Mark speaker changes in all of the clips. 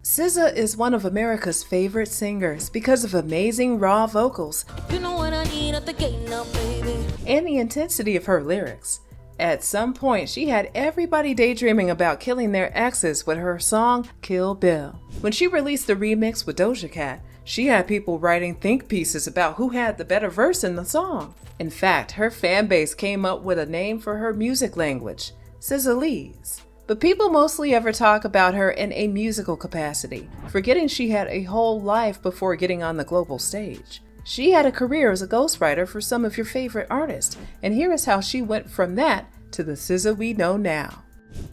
Speaker 1: SZA is one of America's favorite singers because of amazing raw vocals
Speaker 2: You know what I need at the gate now, baby.
Speaker 1: and the intensity of her lyrics. At some point, she had everybody daydreaming about killing their exes with her song Kill Bill. When she released the remix with Doja Cat, she had people writing think pieces about who had the better verse in the song. In fact, her fan base came up with a name for her music language, Szalese. But people mostly ever talk about her in a musical capacity, forgetting she had a whole life before getting on the global stage. She had a career as a ghostwriter for some of your favorite artists, and here is how she went from that to the SZA we know now.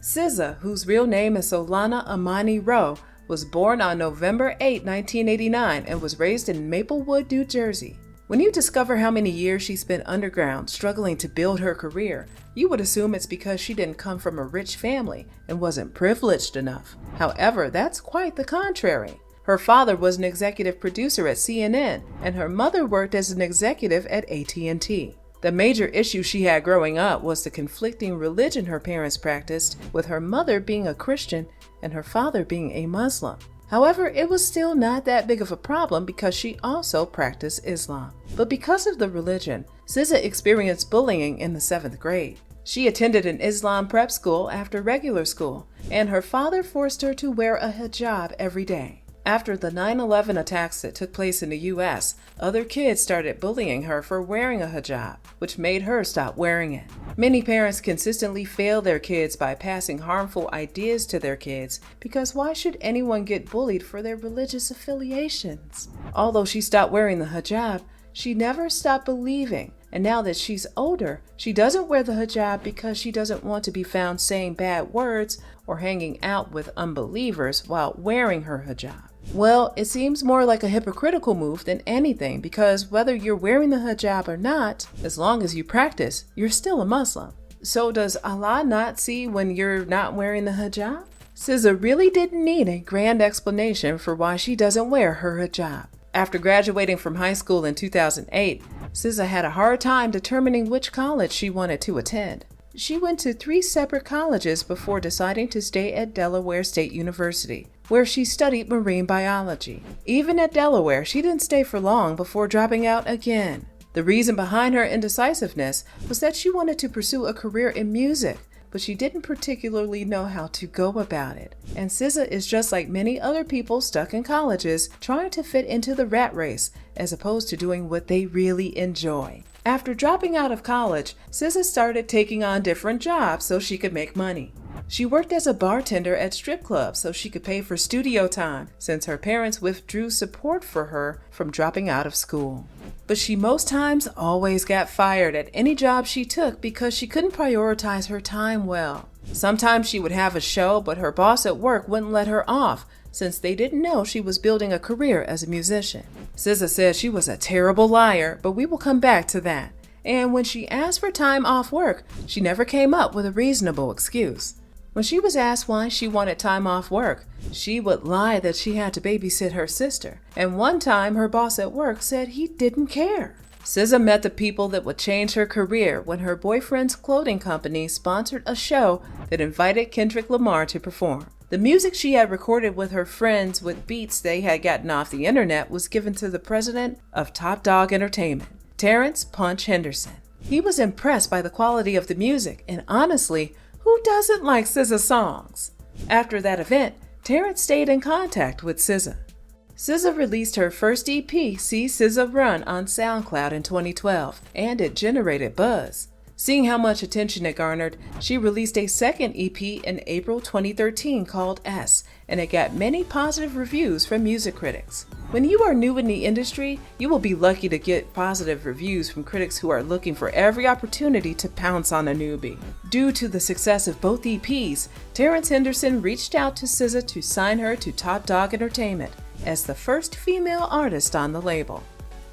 Speaker 1: SZA, whose real name is Solana Imani Rowe, was born on November 8, 1989 and was raised in Maplewood, New Jersey. When you discover how many years she spent underground struggling to build her career, you would assume it's because she didn't come from a rich family and wasn't privileged enough. However, that's quite the contrary. Her father was an executive producer at CNN, and her mother worked as an executive at AT&T. The major issue she had growing up was the conflicting religion her parents practiced, with her mother being a Christian and her father being a Muslim. However, it was still not that big of a problem because she also practiced Islam. But because of the religion, SZA experienced bullying in the 7th grade. She attended an Islam prep school after regular school, and her father forced her to wear a hijab every day. After the 9/11 attacks that took place in the US, other kids started bullying her for wearing a hijab, which made her stop wearing it. Many parents consistently fail their kids by passing harmful ideas to their kids because why should anyone get bullied for their religious affiliations? Although she stopped wearing the hijab, she never stopped believing, and now that she's older, she doesn't wear the hijab because she doesn't want to be found saying bad words or hanging out with unbelievers while wearing her hijab. Well, it seems more like a hypocritical move than anything because whether you're wearing the hijab or not, as long as you practice, you're still a Muslim. So does Allah not see when you're not wearing the hijab? SZA really didn't need a grand explanation for why she doesn't wear her hijab. After graduating from high school in 2008, SZA had a hard time determining which college she wanted to attend. She went to 3 separate colleges before deciding to stay at Delaware State University, where she studied marine biology. Even at Delaware, she didn't stay for long before dropping out again. The reason behind her indecisiveness was that she wanted to pursue a career in music, but she didn't particularly know how to go about it. And SZA is just like many other people stuck in colleges, trying to fit into the rat race as opposed to doing what they really enjoy. After dropping out of college, SZA started taking on different jobs so she could make money. She worked as a bartender at strip clubs so she could pay for studio time since her parents withdrew support for her from dropping out of school. But she most times always got fired at any job she took because she couldn't prioritize her time well. Sometimes she would have a show, but her boss at work wouldn't let her off since they didn't know she was building a career as a musician. SZA said she was a terrible liar, but we will come back to that. And when she asked for time off work, she never came up with a reasonable excuse. When she was asked why she wanted time off work, she would lie that she had to babysit her sister. And one time her boss at work said he didn't care. SZA met the people that would change her career when her boyfriend's clothing company sponsored a show that invited Kendrick Lamar to perform. The music she had recorded with her friends with beats they had gotten off the internet was given to the president of Top Dog Entertainment, Terrence Punch Henderson. He was impressed by the quality of the music, and honestly, who doesn't like SZA songs? After that event, Terrence stayed in contact with SZA. SZA released her first EP, See SZA Run, on SoundCloud in 2012, and it generated buzz. Seeing how much attention it garnered, she released a second EP in April 2013 called S, and it got many positive reviews from music critics. When you are new in the industry, you will be lucky to get positive reviews from critics who are looking for every opportunity to pounce on a newbie. Due to the success of both EPs, Terrence Henderson reached out to SZA to sign her to Top Dog Entertainment as the first female artist on the label.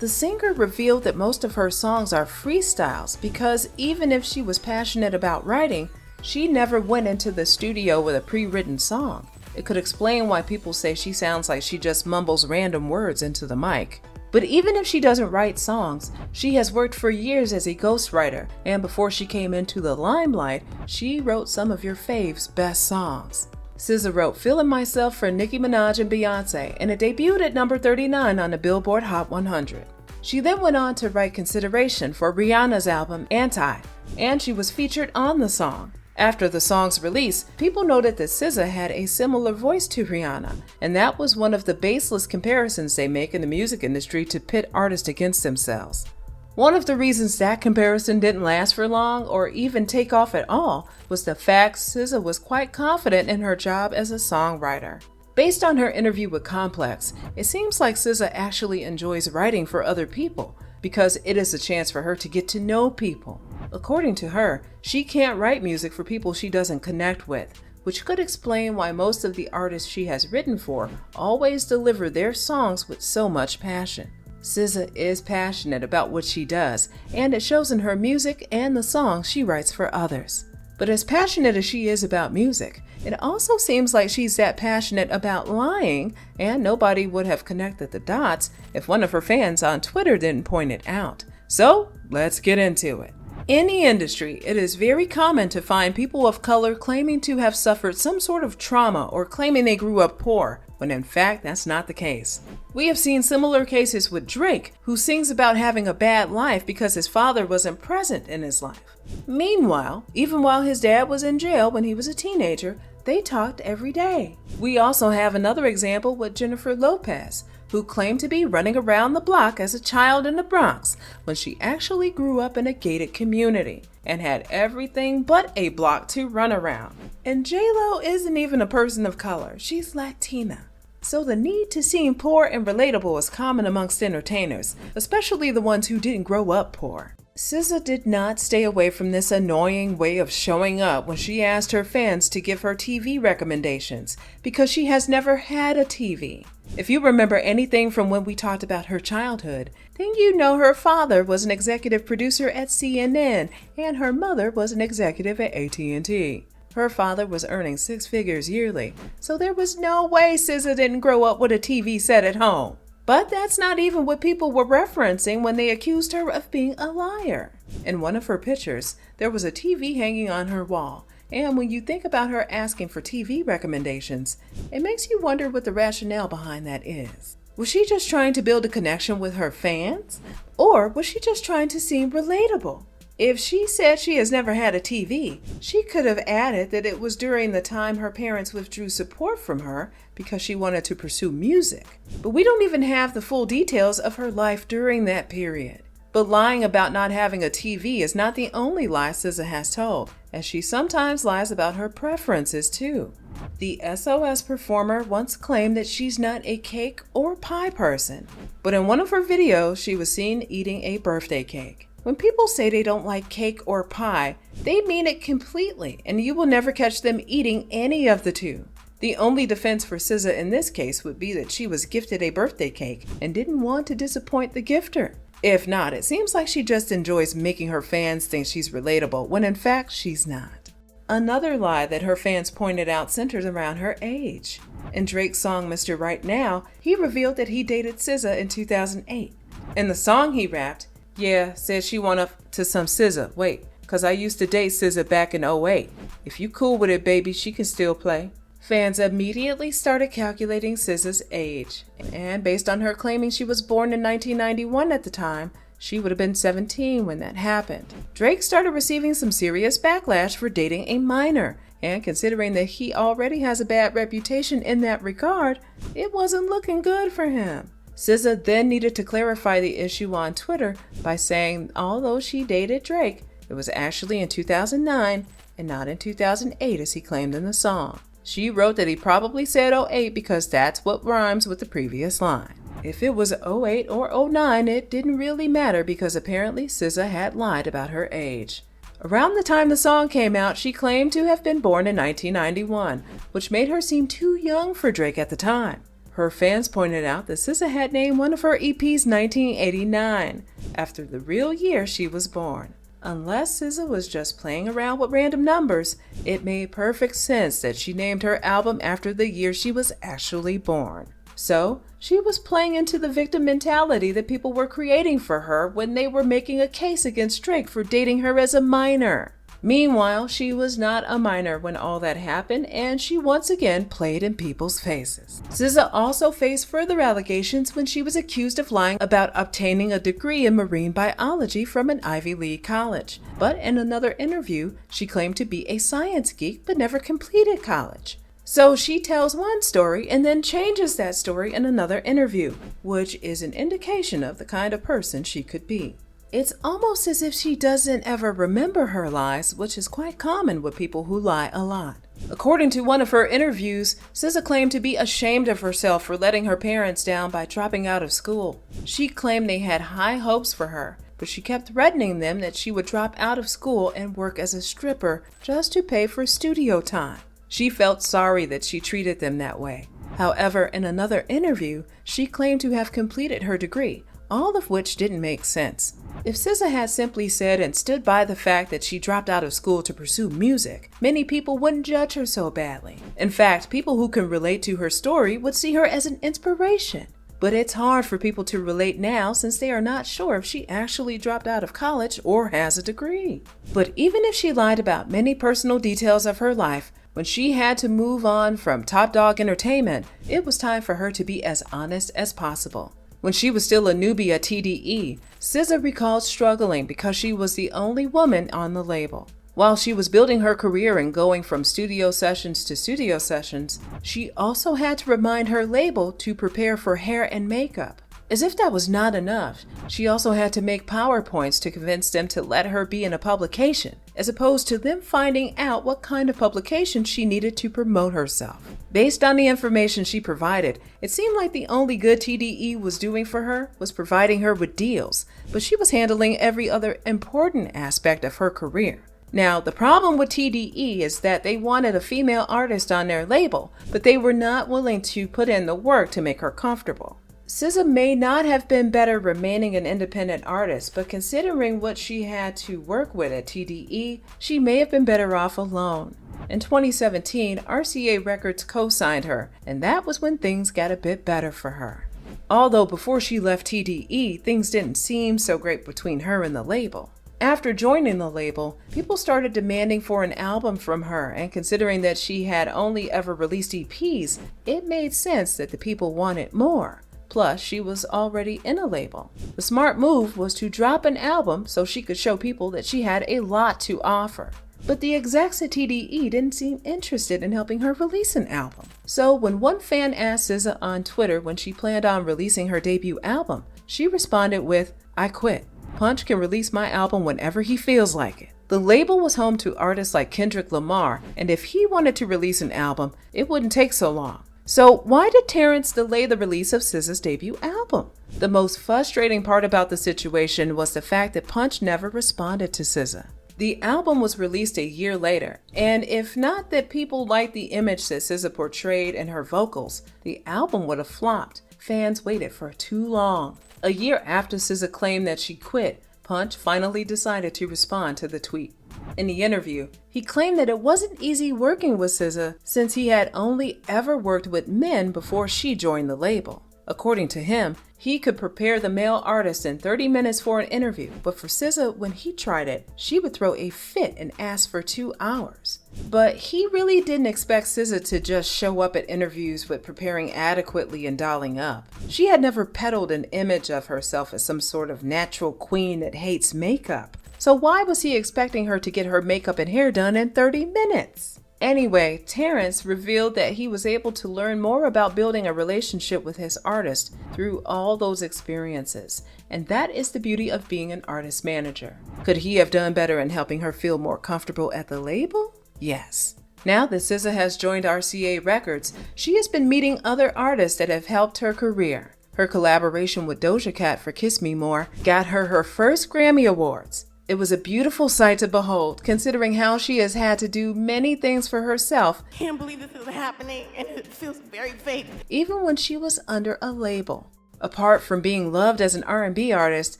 Speaker 1: The singer revealed that most of her songs are freestyles because even if she was passionate about writing, she never went into the studio with a pre-written song. It could explain why people say she sounds like she just mumbles random words into the mic. But even if she doesn't write songs, she has worked for years as a ghostwriter, and before she came into the limelight, she wrote some of your faves' best songs. SZA wrote "Feeling Myself" for Nicki Minaj and Beyonce, and it debuted at number 39 on the Billboard Hot 100. She then went on to write "Consideration" for Rihanna's album Anti, and she was featured on the song. After the song's release, people noted that SZA had a similar voice to Rihanna, and that was one of the baseless comparisons they make in the music industry to pit artists against themselves. One of the reasons that comparison didn't last for long or even take off at all was the fact SZA was quite confident in her job as a songwriter. Based on her interview with Complex, it seems like SZA actually enjoys writing for other people because it is a chance for her to get to know people. According to her, she can't write music for people she doesn't connect with, which could explain why most of the artists she has written for always deliver their songs with so much passion. SZA is passionate about what she does, and it shows in her music and the songs she writes for others. But as passionate as she is about music, it also seems like she's that passionate about lying, and nobody would have connected the dots if one of her fans on Twitter didn't point it out. So, let's get into it. In the industry, it is very common to find people of color claiming to have suffered some sort of trauma or claiming they grew up poor, when in fact that's not the case. We have seen similar cases with Drake, who sings about having a bad life because his father wasn't present in his life. Meanwhile, even while his dad was in jail when he was a teenager, they talked every day. We also have another example with Jennifer Lopez, who claimed to be running around the block as a child in the Bronx when she actually grew up in a gated community and had everything but a block to run around. And J-Lo isn't even a person of color, she's Latina. So the need to seem poor and relatable is common amongst entertainers, especially the ones who didn't grow up poor. SZA did not stay away from this annoying way of showing up when she asked her fans to give her TV recommendations, because she has never had a TV. If you remember anything from when we talked about her childhood, then you know her father was an executive producer at CNN and her mother was an executive at AT&T. Her father was earning 6 figures yearly, so there was no way SZA didn't grow up with a TV set at home. But that's not even what people were referencing when they accused her of being a liar. In one of her pictures, there was a TV hanging on her wall, and when you think about her asking for TV recommendations, it makes you wonder what the rationale behind that is. Was she just trying to build a connection with her fans? Or was she just trying to seem relatable? If she said she has never had a TV, she could have added that it was during the time her parents withdrew support from her because she wanted to pursue music. But we don't even have the full details of her life during that period. But lying about not having a TV is not the only lie SZA has told, as she sometimes lies about her preferences too. The SOS performer once claimed that she's not a cake or pie person, but in one of her videos she was seen eating a birthday cake. When people say they don't like cake or pie, they mean it completely, and you will never catch them eating any of the two. The only defense for SZA in this case would be that she was gifted a birthday cake and didn't want to disappoint the gifter. If not, it seems like she just enjoys making her fans think she's relatable, when in fact she's not. Another lie that her fans pointed out centers around her age. In Drake's song Mr. Right Now, he revealed that he dated SZA in 2008. In the song he rapped, "Yeah, said she went up to some SZA. Wait, 'cause I used to date SZA back in '08. If you cool with it, baby, she can still play." Fans immediately started calculating SZA's age, and based on her claiming she was born in 1991 at the time, she would have been 17 when that happened. Drake started receiving some serious backlash for dating a minor, and considering that he already has a bad reputation in that regard, it wasn't looking good for him. SZA then needed to clarify the issue on Twitter by saying although she dated Drake, it was actually in 2009 and not in 2008 as he claimed in the song. She wrote that he probably said '08 because that's what rhymes with the previous line. If it was '08 or '09, it didn't really matter because apparently SZA had lied about her age. Around the time the song came out, she claimed to have been born in 1991, which made her seem too young for Drake at the time. Her fans pointed out that SZA had named one of her EPs 1989, after the real year she was born. Unless SZA was just playing around with random numbers, it made perfect sense that she named her album after the year she was actually born. So, she was playing into the victim mentality that people were creating for her when they were making a case against Drake for dating her as a minor. Meanwhile, she was not a minor when all that happened, and she once again played in people's faces. SZA also faced further allegations when she was accused of lying about obtaining a degree in marine biology from an Ivy League college. But in another interview, she claimed to be a science geek but never completed college. So she tells one story and then changes that story in another interview, which is an indication of the kind of person she could be. It's almost as if she doesn't ever remember her lies, which is quite common with people who lie a lot. According to one of her interviews, SZA claimed to be ashamed of herself for letting her parents down by dropping out of school. She claimed they had high hopes for her, but she kept threatening them that she would drop out of school and work as a stripper just to pay for studio time. She felt sorry that she treated them that way. However, in another interview, she claimed to have completed her degree, all of which didn't make sense. If SZA had simply said and stood by the fact that she dropped out of school to pursue music, many people wouldn't judge her so badly. In fact, people who can relate to her story would see her as an inspiration. But it's hard for people to relate now since they are not sure if she actually dropped out of college or has a degree. But even if she lied about many personal details of her life, when she had to move on from Top Dog Entertainment, it was time for her to be as honest as possible. When she was still a newbie at TDE, SZA recalled struggling because she was the only woman on the label. While she was building her career and going from studio sessions to studio sessions, she also had to remind her label to prepare for hair and makeup. As if that was not enough, she also had to make PowerPoints to convince them to let her be in a publication, as opposed to them finding out what kind of publication she needed to promote herself. Based on the information she provided, it seemed like the only good TDE was doing for her was providing her with deals, but she was handling every other important aspect of her career. Now, the problem with TDE is that they wanted a female artist on their label, but they were not willing to put in the work to make her comfortable. SZA may not have been better remaining an independent artist, but considering what she had to work with at TDE, she may have been better off alone. In 2017, RCA Records co-signed her, and that was when things got a bit better for her. Although before she left TDE, things didn't seem so great between her and the label. After joining the label, people started demanding for an album from her, and considering that she had only ever released EPs, it made sense that the people wanted more. Plus, she was already in a label. The smart move was to drop an album so she could show people that she had a lot to offer. But the execs at TDE didn't seem interested in helping her release an album. So when one fan asked SZA on Twitter when she planned on releasing her debut album, she responded with, "I quit. Punch can release my album whenever he feels like it." The label was home to artists like Kendrick Lamar, and if he wanted to release an album, it wouldn't take so long. So why did Terrence delay the release of SZA's debut album? The most frustrating part about the situation was the fact that Punch never responded to SZA. The album was released a year later, and if not that people liked the image that SZA portrayed in her vocals, the album would have flopped. Fans waited for too long. A year after SZA claimed that she quit, Punch finally decided to respond to the tweet. In the interview, he claimed that it wasn't easy working with SZA since he had only ever worked with men before she joined the label. According to him, he could prepare the male artist in 30 minutes for an interview, but for SZA, when he tried it, she would throw a fit and ask for 2 hours. But he really didn't expect SZA to just show up at interviews with preparing adequately and dolling up. She had never peddled an image of herself as some sort of natural queen that hates makeup. So why was he expecting her to get her makeup and hair done in 30 minutes? Anyway, Terrence revealed that he was able to learn more about building a relationship with his artist through all those experiences, and that is the beauty of being an artist manager. Could he have done better in helping her feel more comfortable at the label? Yes. Now that SZA has joined RCA Records, she has been meeting other artists that have helped her career. Her collaboration with Doja Cat for Kiss Me More got her her first Grammy Awards. It was a beautiful sight to behold, considering how she has had to do many things for herself.
Speaker 3: Can't believe this is happening, and it feels very fake.
Speaker 1: Even when she was under a label. Apart from being loved as an R&B artist,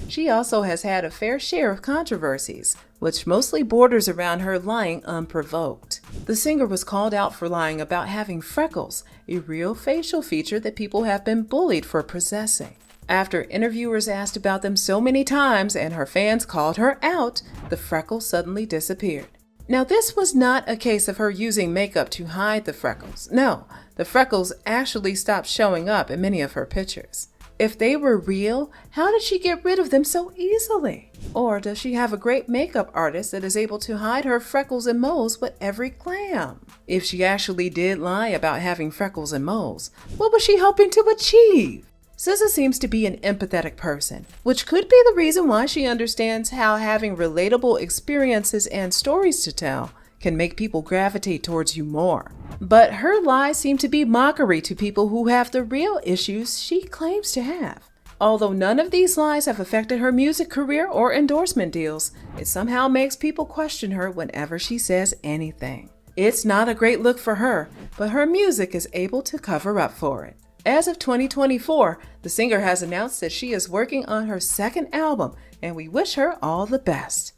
Speaker 1: she also has had a fair share of controversies, which mostly borders around her lying unprovoked. The singer was called out for lying about having freckles, a real facial feature that people have been bullied for possessing. After interviewers asked about them so many times and her fans called her out, the freckles suddenly disappeared. Now, this was not a case of her using makeup to hide the freckles. No, the freckles actually stopped showing up in many of her pictures. If they were real, how did she get rid of them so easily? Or does she have a great makeup artist that is able to hide her freckles and moles with every glam? If she actually did lie about having freckles and moles, what was she hoping to achieve? SZA seems to be an empathetic person, which could be the reason why she understands how having relatable experiences and stories to tell can make people gravitate towards you more. But her lies seem to be mockery to people who have the real issues she claims to have. Although none of these lies have affected her music career or endorsement deals, it somehow makes people question her whenever she says anything. It's not a great look for her, but her music is able to cover up for it. As of 2024, the singer has announced that she is working on her second album, and we wish her all the best.